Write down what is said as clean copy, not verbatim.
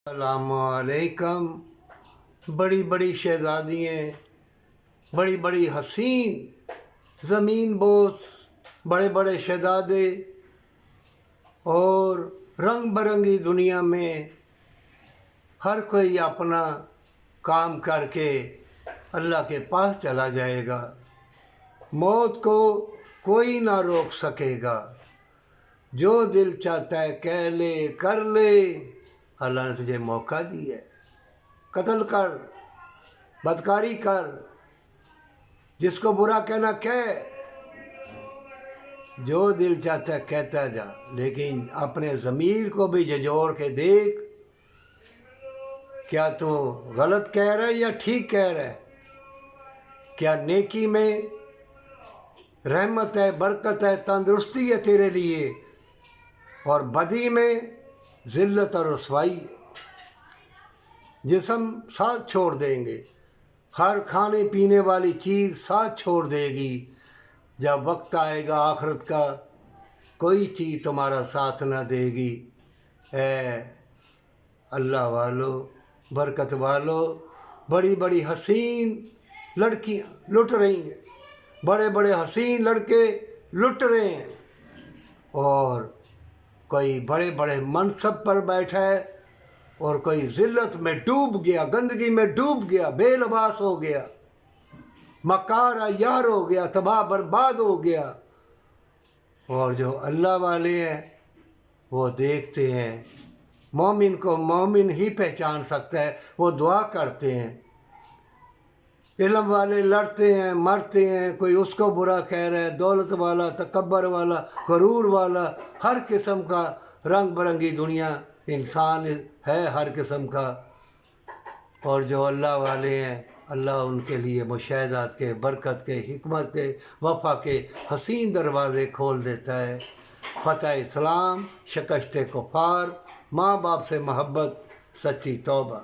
السلام علیکم۔ بڑی بڑی شہزادیاں، بڑی بڑی حسین زمین بوس، بڑے بڑے شہزادے اور رنگ برنگی دنیا میں ہر کوئی اپنا کام کر کے اللہ کے پاس چلا جائے گا۔ موت کو کوئی نہ روک سکے گا۔ جو دل چاہتا ہے کہہ لے کر لے، اللہ نے تجھے موقع دی ہے۔ قتل کر، بدکاری کر، جس کو برا کہنا کہہ، جو دل چاہتا ہے کہتا جا، لیکن اپنے ضمیر کو بھی جھنجھوڑ کے دیکھ، کیا تو غلط کہہ رہا ہے یا ٹھیک کہہ رہا ہے؟ کیا نیکی میں رحمت ہے، برکت ہے، تندرستی ہے تیرے لیے، اور بدی میں ذلت اور رسوائی ہے؟ جسم ساتھ چھوڑ دیں گے، ہر کھانے پینے والی چیز ساتھ چھوڑ دے گی۔ جب وقت آئے گا آخرت کا، کوئی چیز تمہارا ساتھ نہ دے گی۔ اے اللہ والو، برکت والو، بڑی بڑی حسین لڑکیاں لٹ رہی ہیں، بڑے بڑے حسین لڑکے لٹ رہے ہیں، اور کوئی بڑے بڑے منصب پر بیٹھا ہے اور کوئی ذلت میں ڈوب گیا، گندگی میں ڈوب گیا، بے لباس ہو گیا، مکار عیار ہو گیا، تباہ برباد ہو گیا۔ اور جو اللہ والے ہیں وہ دیکھتے ہیں، مومن کو مومن ہی پہچان سکتا ہے، وہ دعا کرتے ہیں۔ علم والے لڑتے ہیں، مرتے ہیں، کوئی اس کو برا کہہ رہا ہے، دولت والا، تکبر والا، غرور والا، ہر قسم کا رنگ برنگی دنیا، انسان ہے ہر قسم کا۔ اور جو اللہ والے ہیں، اللہ ان کے لیے مشاہدات کے، برکت کے، حکمت کے، وفا کے حسین دروازے کھول دیتا ہے۔ فتح اسلام، شکست کفار، ماں باپ سے محبت، سچی توبہ۔